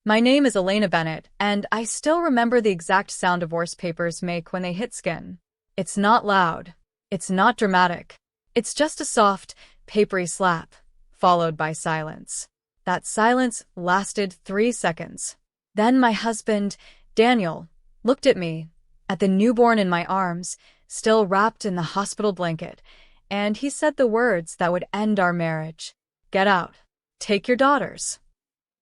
My name is Elena Bennett, and I still remember the exact sound divorce papers make when they hit skin. It's not loud. It's not dramatic. It's just a soft, papery slap, followed by silence. That silence lasted 3 seconds. Then my husband, Daniel, looked at me, at the newborn in my arms, still wrapped in the hospital blanket, and he said the words that would end our marriage. Get out. Take your daughters.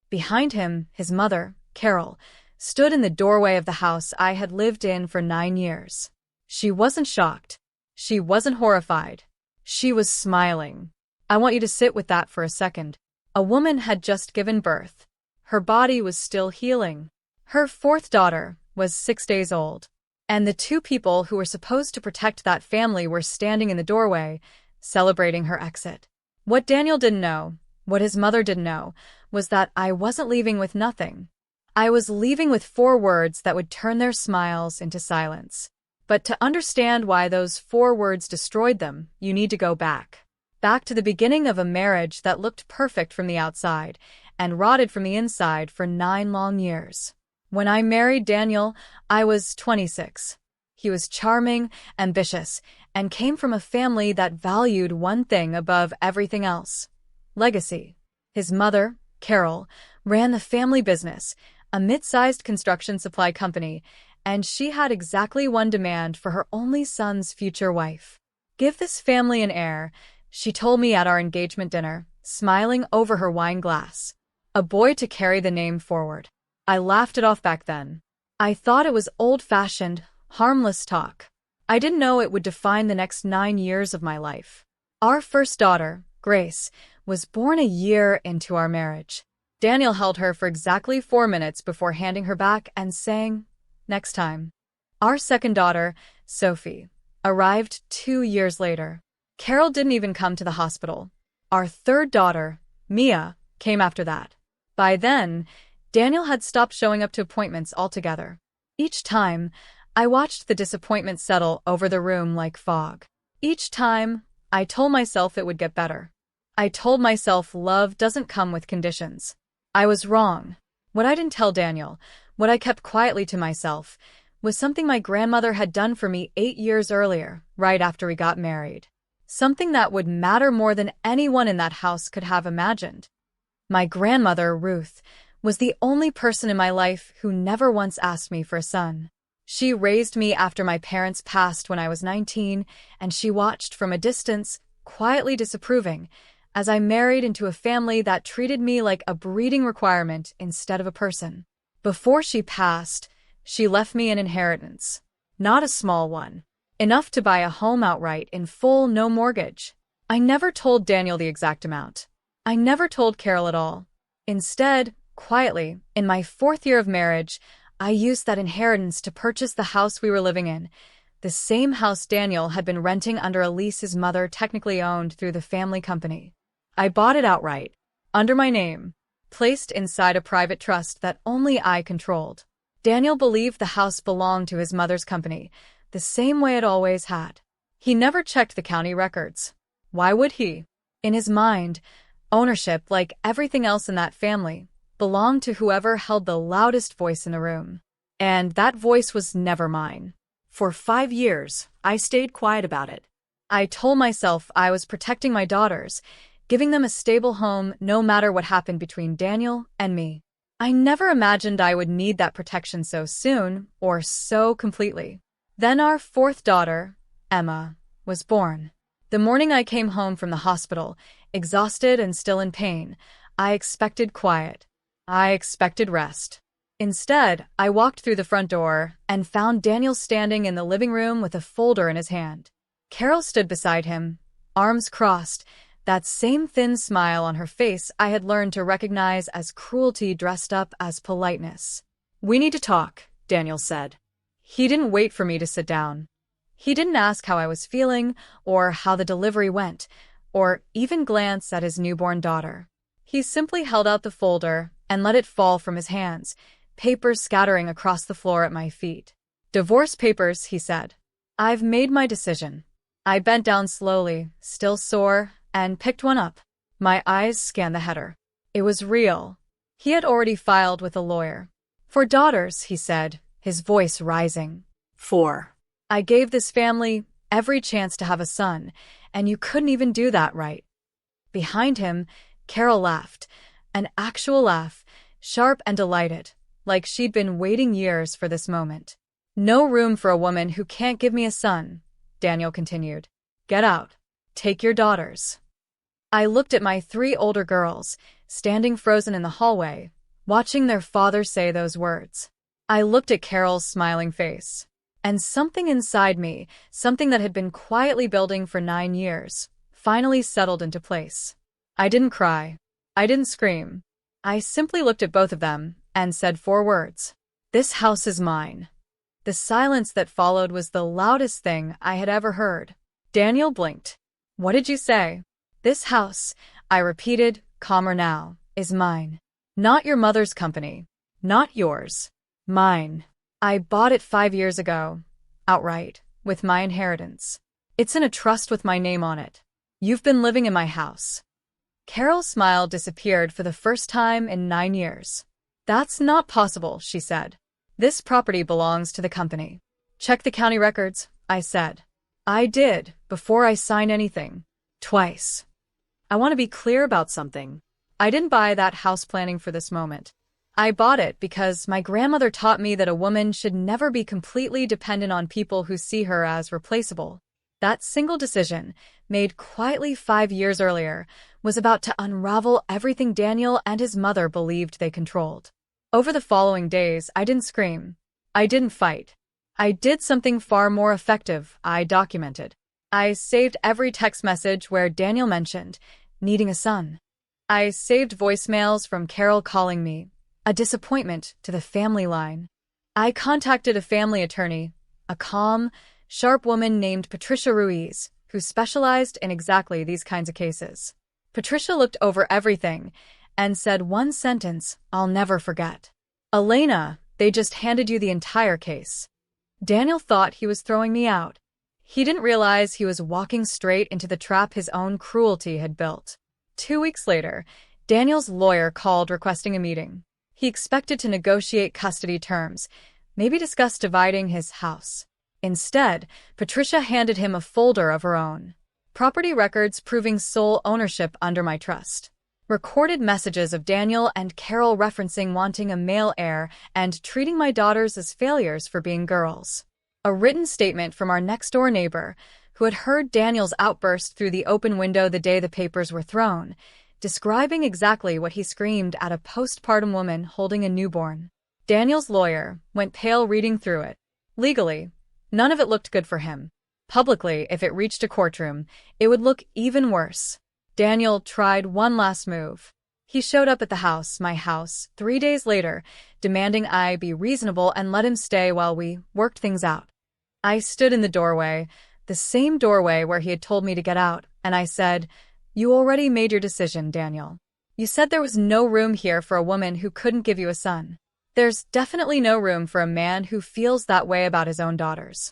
Behind him, his mother, Carol, stood in the doorway of the house I had lived in for 9 years. She wasn't shocked. She wasn't horrified. She was smiling. I want you to sit with that for a second. A woman had just given birth. Her body was still healing. Her 4th daughter was 6 days old. And the 2 people who were supposed to protect that family were standing in the doorway, celebrating her exit. What Daniel didn't know, what his mother didn't know, was that I wasn't leaving with nothing. I was leaving with 4 words that would turn their smiles into silence. But to understand why those 4 words destroyed them, you need to go back. Back to the beginning of a marriage that looked perfect from the outside and rotted from the inside for 9 long years. When I married Daniel, I was 26. He was charming, ambitious, and came from a family that valued one thing above everything else: legacy. His mother, Carol, ran the family business, a mid-sized construction supply company, and she had exactly one demand for her only son's future wife. Give this family an heir, she told me at our engagement dinner, smiling over her wine glass. A boy to carry the name forward. I laughed it off back then. I thought it was old-fashioned, harmless talk. I didn't know it would define the next 9 years of my life. Our first daughter, Grace, was born a year into our marriage. Daniel held her for exactly 4 minutes before handing her back and saying, "Next time." Our second daughter, Sophie, arrived 2 years later. Carol didn't even come to the hospital. Our third daughter, Mia, came after that. By then, Daniel had stopped showing up to appointments altogether. Each time, I watched the disappointment settle over the room like fog. Each time, I told myself it would get better. I told myself love doesn't come with conditions. I was wrong. What I didn't tell Daniel, what I kept quietly to myself, was something my grandmother had done for me 8 years earlier, right after we got married. Something that would matter more than anyone in that house could have imagined. My grandmother, Ruth, was the only person in my life who never once asked me for a son. She raised me after my parents passed when I was 19, and she watched from a distance, quietly disapproving, as I married into a family that treated me like a breeding requirement instead of a person. Before she passed, she left me an inheritance. Not a small one. Enough to buy a home outright in full, no mortgage. I never told Daniel the exact amount. I never told Carol at all. Instead, quietly, in my 4th year of marriage, I used that inheritance to purchase the house we were living in, the same house Daniel had been renting under a lease his mother technically owned through the family company. I bought it outright, under my name, placed inside a private trust that only I controlled. Daniel believed the house belonged to his mother's company, the same way it always had. He never checked the county records. Why would he? In his mind, ownership, like everything else in that family, belonged to whoever held the loudest voice in the room. And that voice was never mine. For 5 years, I stayed quiet about it. I told myself I was protecting my daughters, giving them a stable home no matter what happened between Daniel and me. I never imagined I would need that protection so soon or so completely. Then our 4th daughter, Emma, was born. The morning I came home from the hospital, exhausted and still in pain, I expected quiet. I expected rest. Instead, I walked through the front door and found Daniel standing in the living room with a folder in his hand. Carol stood beside him, arms crossed, that same thin smile on her face I had learned to recognize as cruelty dressed up as politeness. "We need to talk," Daniel said. He didn't wait for me to sit down. He didn't ask how I was feeling, or how the delivery went, or even glance at his newborn daughter. He simply held out the folder and let it fall from his hands, papers scattering across the floor at my feet. "Divorce papers," he said. "I've made my decision." I bent down slowly, still sore, and picked one up. My eyes scanned the header. It was real. He had already filed with a lawyer. "For daughters," he said, his voice rising. "4. I gave this family every chance to have a son, and you couldn't even do that, right?" Behind him, Carol laughed, an actual laugh, sharp and delighted, like she'd been waiting years for this moment. "No room for a woman who can't give me a son," Daniel continued. "Get out. Take your daughters." I looked at my 3 older girls, standing frozen in the hallway, watching their father say those words. I looked at Carol's smiling face. And something inside me, something that had been quietly building for 9 years, finally settled into place. I didn't cry. I didn't scream. I simply looked at both of them and said 4 words. "This house is mine." The silence that followed was the loudest thing I had ever heard. Daniel blinked. "What did you say?" "This house," I repeated, calmer now, "is mine. Not your mother's company. Not yours. Mine. I bought it 5 years ago, outright, with my inheritance. It's in a trust with my name on it. You've been living in my house." Carol's smile disappeared for the first time in 9 years. "That's not possible," she said. "This property belongs to the company." "Check the county records," I said. "I did, before I signed anything. Twice." I want to be clear about something. I didn't buy that house planning for this moment. I bought it because my grandmother taught me that a woman should never be completely dependent on people who see her as replaceable. That single decision, made quietly 5 years earlier, was about to unravel everything Daniel and his mother believed they controlled. Over the following days, I didn't scream. I didn't fight. I did something far more effective. I documented. I saved every text message where Daniel mentioned needing a son. I saved voicemails from Carol calling me a disappointment to the family line. I contacted a family attorney, a calm, sharp woman named Patricia Ruiz, who specialized in exactly these kinds of cases. Patricia looked over everything and said one sentence I'll never forget. "Elena, they just handed you the entire case." Daniel thought he was throwing me out. He didn't realize he was walking straight into the trap his own cruelty had built. 2 weeks later, Daniel's lawyer called requesting a meeting. He expected to negotiate custody terms, maybe discuss dividing his house. Instead, Patricia handed him a folder of her own. Property records proving sole ownership under my trust. Recorded messages of Daniel and Carol referencing wanting a male heir and treating my daughters as failures for being girls. A written statement from our next-door neighbor, who had heard Daniel's outburst through the open window the day the papers were thrown, describing exactly what he screamed at a postpartum woman holding a newborn. Daniel's lawyer went pale reading through it. Legally, none of it looked good for him. Publicly, if it reached a courtroom, it would look even worse. Daniel tried one last move. He showed up at the house, my house, 3 days later, demanding I be reasonable and let him stay while we worked things out. I stood in the doorway, the same doorway where he had told me to get out, and I said, "You already made your decision, Daniel. You said there was no room here for a woman who couldn't give you a son. There's definitely no room for a man who feels that way about his own daughters."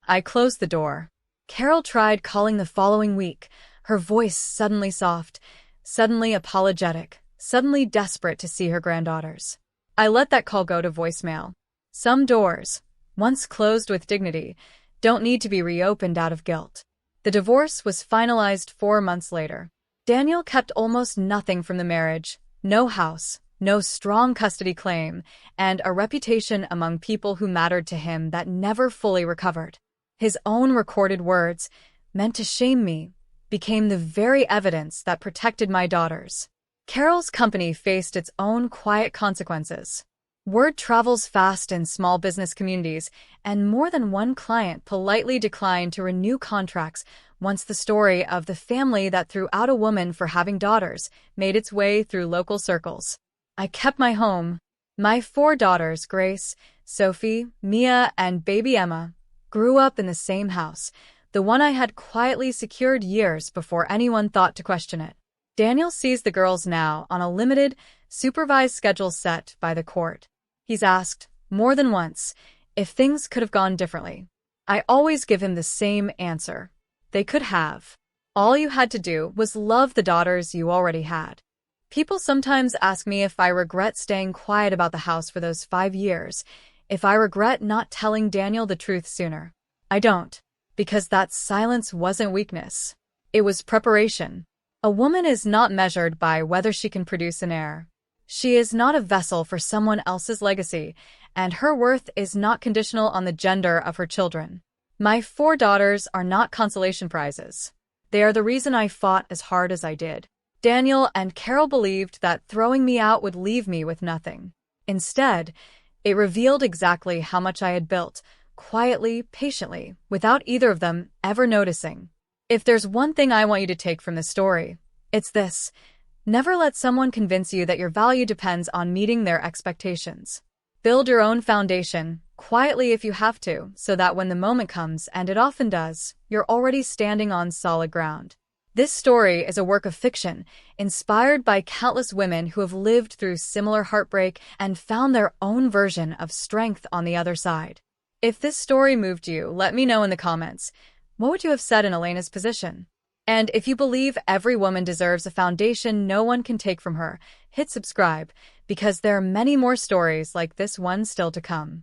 I closed the door. Carol tried calling the following week, her voice suddenly soft, suddenly apologetic, suddenly desperate to see her granddaughters. I let that call go to voicemail. Some doors, once closed with dignity, don't need to be reopened out of guilt. The divorce was finalized 4 months later. Daniel kept almost nothing from the marriage, no house, no strong custody claim, and a reputation among people who mattered to him that never fully recovered. His own recorded words, meant to shame me, became the very evidence that protected my daughters. Carol's company faced its own quiet consequences. Word travels fast in small business communities, and more than one client politely declined to renew contracts once the story of the family that threw out a woman for having daughters made its way through local circles. I kept my home. My 4 daughters, Grace, Sophie, Mia, and baby Emma, grew up in the same house, the one I had quietly secured years before anyone thought to question it. Daniel sees the girls now on a limited, supervised schedule set by the court. He's asked, more than once, if things could have gone differently. I always give him the same answer. They could have. All you had to do was love the daughters you already had. People sometimes ask me if I regret staying quiet about the house for those 5 years, if I regret not telling Daniel the truth sooner. I don't, because that silence wasn't weakness. It was preparation. A woman is not measured by whether she can produce an heir. She is not a vessel for someone else's legacy, and her worth is not conditional on the gender of her children. My 4 daughters are not consolation prizes. They are the reason I fought as hard as I did. Daniel and Carol believed that throwing me out would leave me with nothing. Instead, it revealed exactly how much I had built, quietly, patiently, without either of them ever noticing. If there's one thing I want you to take from this story, it's this. Never let someone convince you that your value depends on meeting their expectations. Build your own foundation, quietly if you have to, so that when the moment comes, and it often does, you're already standing on solid ground. This story is a work of fiction, inspired by countless women who have lived through similar heartbreak and found their own version of strength on the other side. If this story moved you, let me know in the comments. What would you have said in Elena's position? And if you believe every woman deserves a foundation no one can take from her, hit subscribe, because there are many more stories like this one still to come.